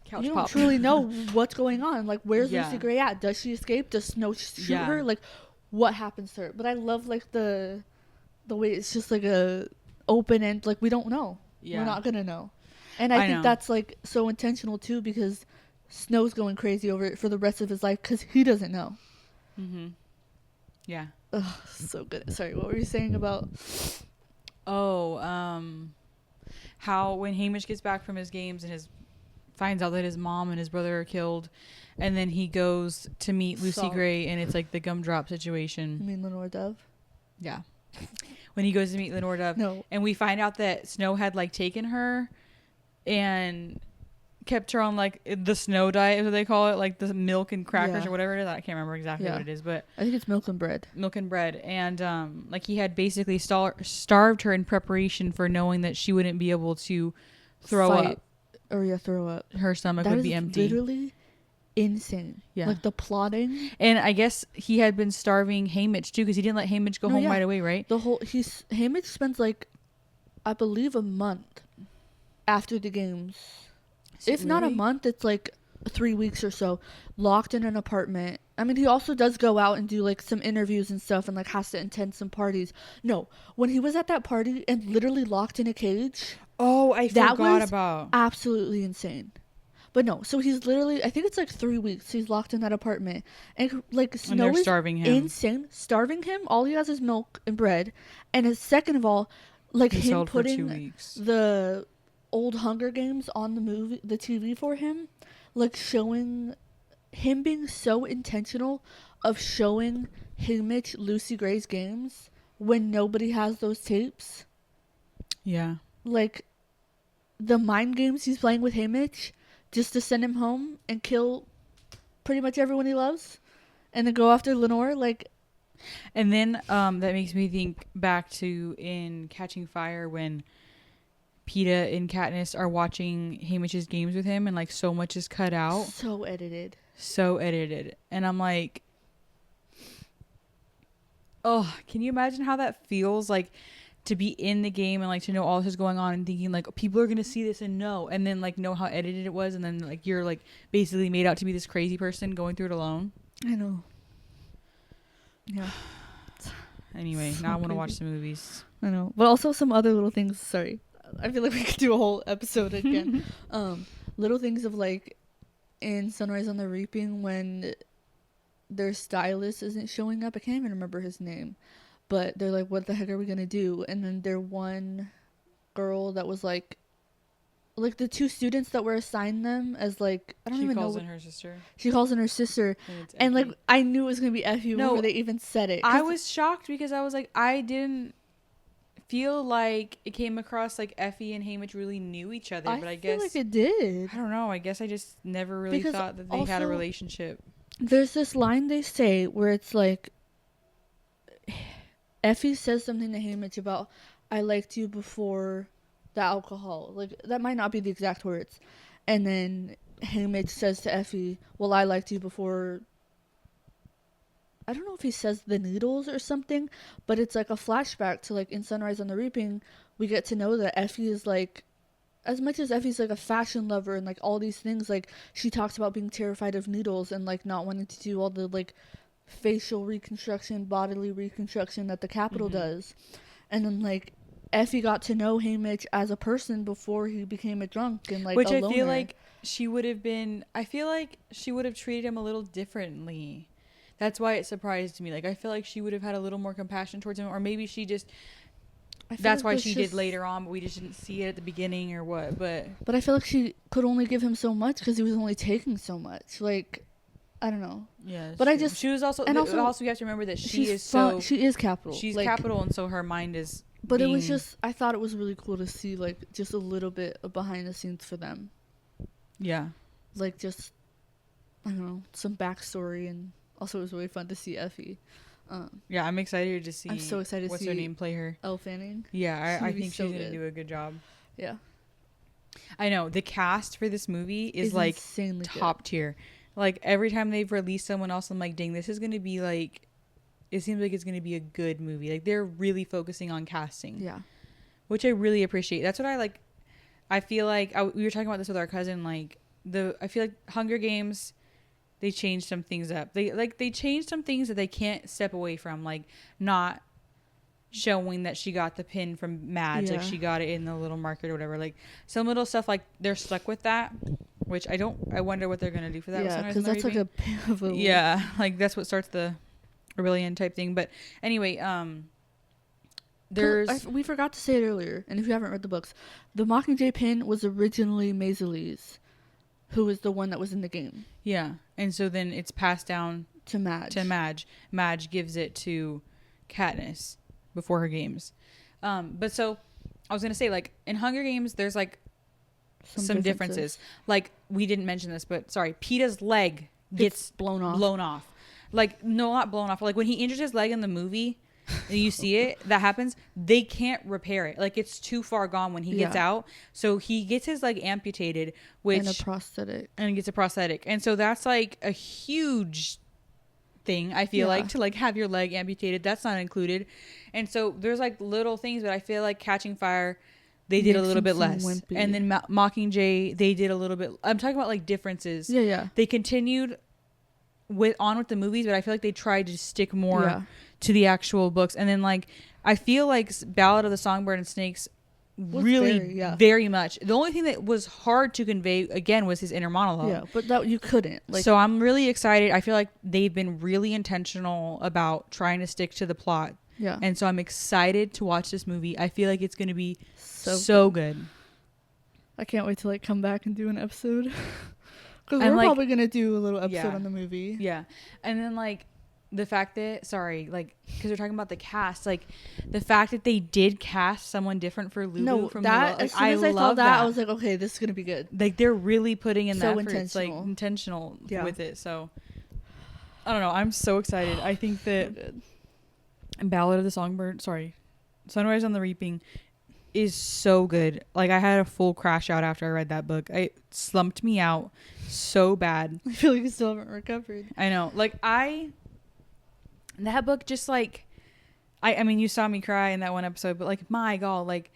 Don't truly know what's going on. Like where's Lucy Gray at? Does she escape? Does Snow shoot her? Like what happens to her? But I love like the way it's just like a open end. Like we don't know. We're not gonna know. And I think that's like so intentional too because Snow's going crazy over it for the rest of his life because he doesn't know. Mm-hmm. Yeah. Ugh, so good. Sorry, what were you saying about? Oh, how when Haymitch gets back from his games and finds out that his mom and his brother are killed, and then he goes to meet Lucy Gray, and it's like the gumdrop situation. You mean Lenore Dove? Yeah. When he goes to meet Lenore Dove. No. And we find out that Snow had like taken her and kept her on like the snow diet, is what they call it, like the milk and crackers or whatever it is. I can't remember exactly what it is, but I think it's milk and bread. And like he had basically starved her in preparation for knowing that she wouldn't be able to throw up. Throw up. Her stomach would be empty. Literally insane. Yeah. Like the plotting. And I guess he had been starving Haymitch too because he didn't let Haymitch go home right away, right? Haymitch spends like I believe a month after the games. If not a month, it's like 3 weeks or so, locked in an apartment. I mean, he also does go out and do like some interviews and stuff and like has to attend some parties. No, when he was at that party and literally locked in a cage. Oh, I forgot about. Absolutely insane. But no, so he's literally, I think it's like 3 weeks he's locked in that apartment. And like Snow is starving him. Insane. Starving him. All he has is milk and bread. And second of all, like him putting the old Hunger Games on the TV for him, like showing him being so intentional of showing Haymitch Lucy Gray's games when nobody has those tapes. Yeah. Like the mind games he's playing with Haymitch just to send him home and kill pretty much everyone he loves and then go after Lenore. Like, and then that makes me think back to in Catching Fire when Peeta and Katniss are watching Haymitch's games with him and like so much is cut out. So edited. And I'm like, oh, can you imagine how that feels like to be in the game and like to know all this is going on and thinking like people are gonna see this and know, and then like know how edited it was, and then like you're like basically made out to be this crazy person going through it alone. I know. Yeah. Anyway, So now I want to crazy. watch the movies. I know, but also some other little things. Sorry, I feel like we could do a whole episode again. Little things of like in Sunrise on the Reaping when their stylist isn't showing up. I can't even remember his name, but they're like, "What the heck are we gonna do?" And then their one girl that was like the two students that were assigned them as like I don't even know. She calls in her sister. She calls in her sister, and like I knew it was gonna be Effie before they even said it. I was shocked because I was like, I didn't feel like it came across like Effie and Haymitch really knew each other, but I guess feel like it did. I don't know. I guess I just never really thought that they had a relationship. There's this line they say where it's like Effie says something to Haymitch about I liked you before the alcohol. Like that might not be the exact words. And then Haymitch says to Effie, well, I liked you before, I don't know if he says the needles or something, but it's like a flashback to like in Sunrise on the Reaping, we get to know that Effie is like, as much as Effie's like a fashion lover and like all these things, like she talks about being terrified of needles and like not wanting to do all the like facial reconstruction, bodily reconstruction that the Capitol does. And then like Effie got to know Haymitch as a person before he became a drunk and like which a I loner. feel like she would have been, I feel like she would have treated him a little differently. That's why it surprised me. Like I feel like she would have had a little more compassion towards him, or maybe she just that's why she did later on, but we just didn't see it at the beginning or what. But I feel like she could only give him so much because he was only taking so much. Like, I don't know. Yeah, but true. She was also, and also we have to remember that she is Capital. She's like, Capital, and so her mind is. But it was just, I thought it was really cool to see like just a little bit of behind the scenes for them. Yeah. Like just, I don't know, some backstory, and also it was really fun to see Effie. Yeah, I'm excited to see. I'm so excited to see what's her name play her. Elle Fanning. Yeah, I think she's gonna do a good job. Yeah, I know the cast for this movie is like top tier. Like every time they've released someone else, I'm like, dang, this is gonna be like. It seems like it's gonna be a good movie. Like they're really focusing on casting. Yeah, which I really appreciate. That's what I like. I feel like we were talking about this with our cousin. Like I feel like Hunger Games. They changed some things up. They changed some things that they can't step away from, like not showing that she got the pin from Madge, like she got it in the little market or whatever. Like some little stuff, like they're stuck with that, which I wonder what they're gonna do for that. Yeah, because that's like a pivotal. Yeah, like that's what starts the rebellion type thing. But anyway, we forgot to say it earlier, and if you haven't read the books, the Mockingjay pin was originally Maiseley's, who was the one that was in the game. Yeah, and so then it's passed down to Madge. Madge gives it to Katniss before her games. But so I was gonna say, like in Hunger Games, there's like some differences. Like we didn't mention this, but sorry, Peeta's leg gets blown off. Like no, not blown off. Like when he injures his leg in the movie. And you see it that happens, they can't repair it, like it's too far gone when he gets out, so he gets his leg amputated, and he gets a prosthetic, and so that's like a huge thing. I feel like to like have your leg amputated, that's not included, and so there's like little things, but I feel like Catching Fire they did a little bit less wimpy. And then Mockingjay they did a little bit. I'm talking about like differences. They continued with the movies, but I feel like they tried to stick more to the actual books. And then like I feel like Ballad of the Songbird and Snakes very much. The only thing that was hard to convey again was his inner monologue. Yeah, but that you couldn't. Like, so I'm really excited. I feel like they've been really intentional about trying to stick to the plot. Yeah. And so I'm excited to watch this movie. I feel like it's going to be so good. I can't wait to like come back and do an episode. Because And we're like, probably gonna do a little episode yeah. on the movie. Yeah. And then like the fact that, sorry, like, because we're talking about the cast, like the fact that they did cast someone different for Lulu No, from that the, as like, soon as I saw love that, I was like, okay, this is gonna be good. like they're really putting in So the effort. It's like intentional. intentional Yeah. with it. So I don't know. I'm so excited. I think So that good. Ballad of the Songbird, sorry, Sunrise on the Reaping is so good. Like I had a full crash out after I read that book. It slumped me out so bad. I feel like you still haven't recovered. I know. Like that book just like, I mean, you saw me cry in that one episode, but like, my God, like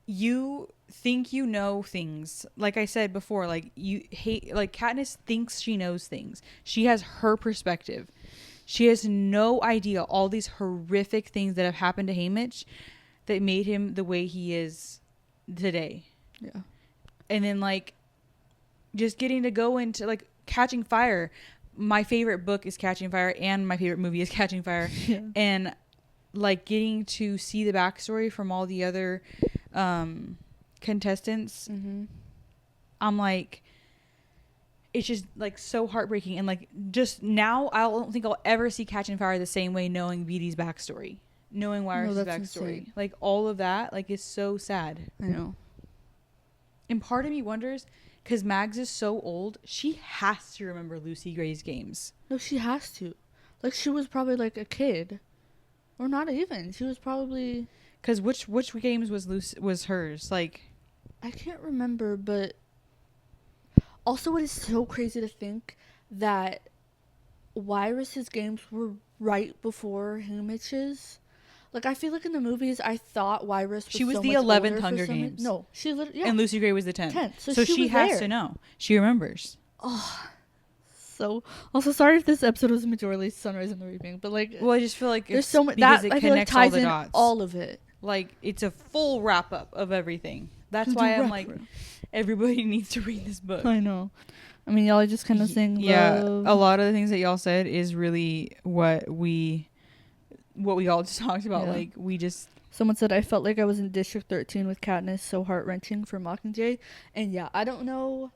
you think you know things. Like I said before, like you hate, like Katniss thinks she knows things. She has her perspective. She has no idea all these horrific things that have happened to Haymitch that made him the way he is today. Yeah. And then like just getting to go into like Catching Fire. My favorite book is Catching Fire and my favorite movie is Catching Fire. Yeah. And like getting to see the backstory from all the other contestants, Mm-hmm. I'm like, it's just like so heartbreaking. And like just now I don't think I'll ever see Catching Fire the same way, knowing Beatty's backstory, knowing Wyris's backstory. Insane. Like all of that, like, is so sad. I know. And part of me wonders, because Mags is so old, she has to remember Lucy Gray's games. No, she has to. Like, she was probably like a kid. Or not even. She was probably... Because which games was hers? Like, I can't remember, but... Also, it is so crazy to think that Wyris's games were right before Haymitch's. Like, I feel like in the movies, I thought Wyris was she was so the much 11th older Hunger for Games. No, she literally... Yeah. And Lucy Gray was the 10th. 10th. So she was has there. to know. She remembers. Oh, so... Also, sorry if this episode was majorly Sunrise and the Reaping, but like... Well, I just feel like there's it's so much... because That, it I feel like, connects all ties the in dots. all of it. Like, it's a full wrap up of everything. That's The why I'm wrap like, up. everybody needs to read this book. I know. I mean, y'all are just kind of saying Yeah, love. a lot of the things that y'all said is really what we all just talked about. Yeah. Like, we just... Someone said, I felt like I was in District 13 with Katniss, so heart-wrenching for Mockingjay. And yeah, I don't know.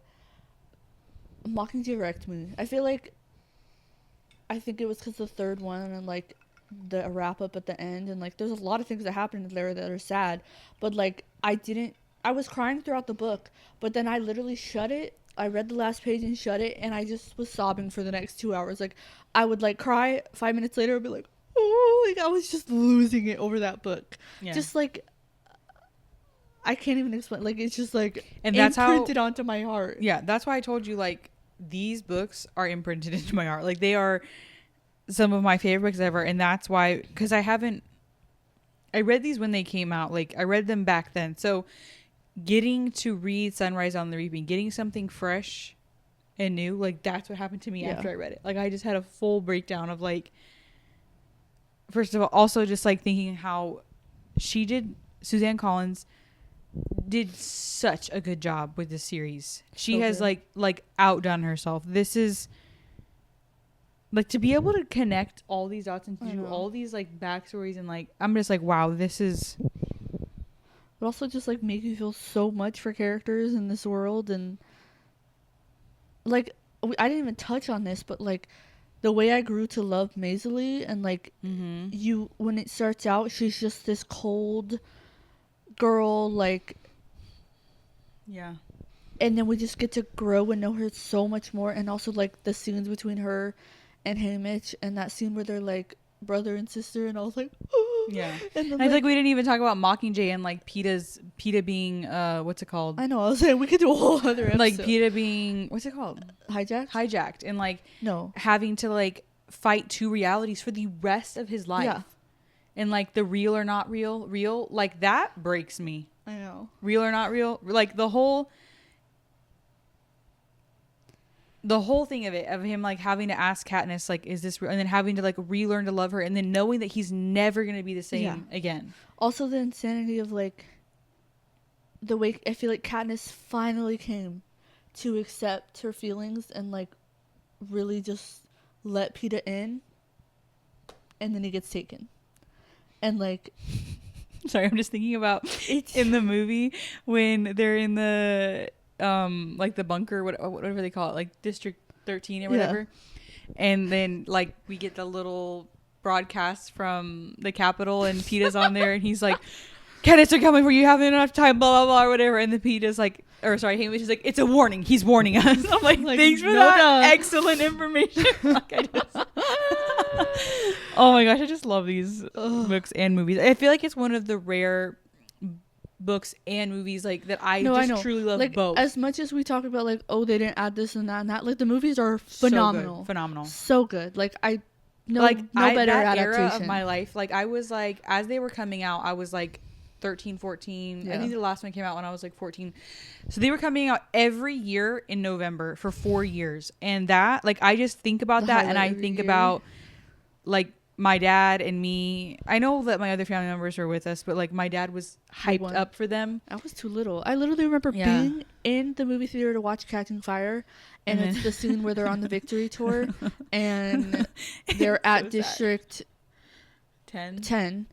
Mockingjay wrecked me. I feel like... I think it was because the third one and, like, the wrap-up at the end. And, like, there's a lot of things that happened there that are sad. But, like, I was crying throughout the book. But then I literally shut it. I read the last page and shut it. And I just was sobbing for the next 2 hours. Like, I would, like, cry. 5 minutes later, I'd be like, oh, like, I was just losing it over that book. Yeah. Just like I can't even explain. Like, it's just like, and that's imprinted onto my heart. Yeah, that's why I told you, like, these books are imprinted into my heart. Like, they are some of my favorite books ever. And that's why, because I read these when they came out. Like, I read them back then. So getting to read Sunrise on the Reaping, getting something fresh and new, like, that's what happened to me after I read it. Like, I just had a full breakdown of, like, first of all, also just like thinking how Suzanne Collins did such a good job with this series. She has good. like outdone herself. This is like, to be able to connect all these dots and to do all these like backstories, and like, I'm just like, wow, this is... But also just like make you feel so much for characters in this world. And like, I didn't even touch on this, but like the way I grew to love Maisie, and like when it starts out, she's just this cold girl, like, yeah. And then we just get to grow and know her so much more. And also like the scenes between her and Haymitch, and that scene where they're like brother and sister, and I was like, oh. Yeah. And then, I feel like we didn't even talk about Mockingjay and like PETA being what's it called? I know, I was saying we could do a whole other episode. Like PETA being, what's it called? Hijacked, and like no, having to like fight two realities for the rest of his life. Yeah. And like the real or not real, like that breaks me. I know. Real or not real, like the whole thing of it, of him like having to ask Katniss, like, is this real? And then having to like relearn to love her, and then knowing that he's never going to be the same again. Also the insanity of like the way I feel like Katniss finally came to accept her feelings and like really just let PETA in, and then he gets taken. And like Sorry, I'm just thinking about It's in the movie when they're in the like the bunker, whatever they call it, like District 13 or whatever. And then like we get the little broadcast from the Capitol, and PETA's on there, and he's like, "Candidates are coming for you. Haven't enough time, blah blah blah," or whatever. And the PETA's like, or sorry, Hamish is like, "It's a warning. He's warning us." I'm like, thanks for that excellent information. Like, I just oh my gosh, I just love these books and movies. I feel like it's one of the rare books and movies like that I truly love, like, both. As much as we talk about like, oh, they didn't add this and that and that, like the movies are phenomenal. So good. Like no better that adaptation. Era of my life, like I was like, as they were coming out, I was like 13, 14. I think the last one came out when I was like 14. So they were coming out every year in November for 4 years. And that, like, I just think about that, and I think about like my dad and me. I know that my other family members were with us, but like my dad was hyped up for them. I was too little. I literally remember being in the movie theater to watch Catching Fire, and it's the scene where they're on the victory tour and they're at District 10,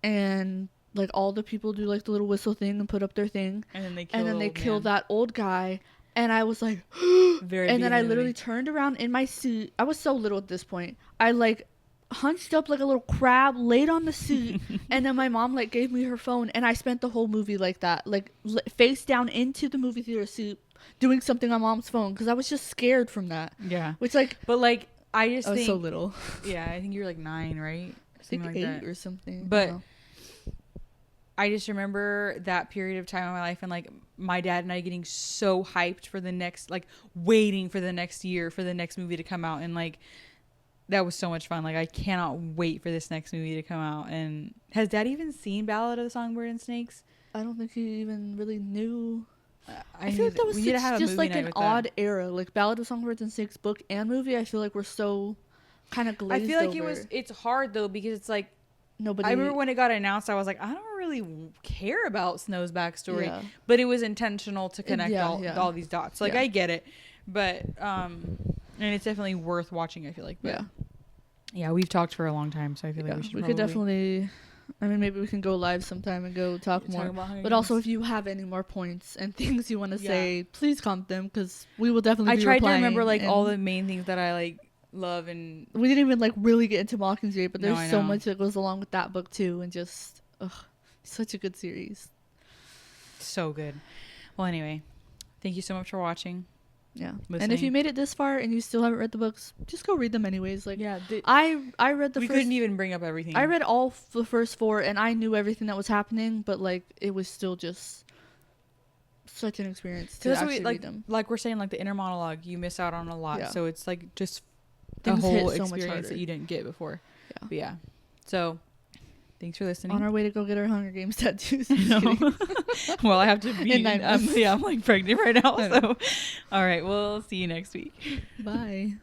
and like all the people do like the little whistle thing and put up their thing, and then they kill that old guy. And I was like, and then I literally turned around in my seat. I was so little at this point. I like hunched up like a little crab, laid on the seat, and then my mom like gave me her phone, and I spent the whole movie like that, like face down into the movie theater seat, doing something on mom's phone, because I was just scared from that. Yeah. Which like, but like I was so little. Yeah, I think you were like 9, right? I think like 8 that. Or something. But I just remember that period of time in my life, and like my dad and I getting so hyped for the next, like waiting for the next year for the next movie to come out, and like that was so much fun. Like I cannot wait for this next movie to come out. And has Dad even seen Ballad of the Songbird and Snakes? I don't think he even really knew. I feel like that was just like an odd era. Like Ballad of Songbirds and Snakes book and movie, I feel like we're so kind of glazed over. I feel like it's hard though, because it's like nobody. I remember when it got announced, I was like, I don't really care about Snow's backstory, but it was intentional to connect all these dots. Like I get it, but and it's definitely worth watching, I feel like. But yeah, we've talked for a long time, so I feel like we could definitely. I mean, maybe we can go live sometime and go talk more. But also, if you have any more points and things you want to say, please comment them, because we will definitely be replying. I tried to remember like all the main things that I like love, and we didn't even like really get into Mockingjay, but there's so much that goes along with that book too, and just such a good series. So good. Well, anyway, thank you so much for watching. Yeah. Listening. And if you made it this far and you still haven't read the books, just go read them anyways. Like, I read the we couldn't even bring up everything. I read all the first 4, and I knew everything that was happening, but like it was still just such an experience to actually read them. Like we're saying, like the inner monologue, you miss out on a lot. So it's like just a whole experience that you didn't get before. Yeah. But yeah. So thanks for listening. On our way to go get our Hunger Games tattoos. Well, I have to be. I'm like pregnant right now. So, all right. We'll see you next week. Bye.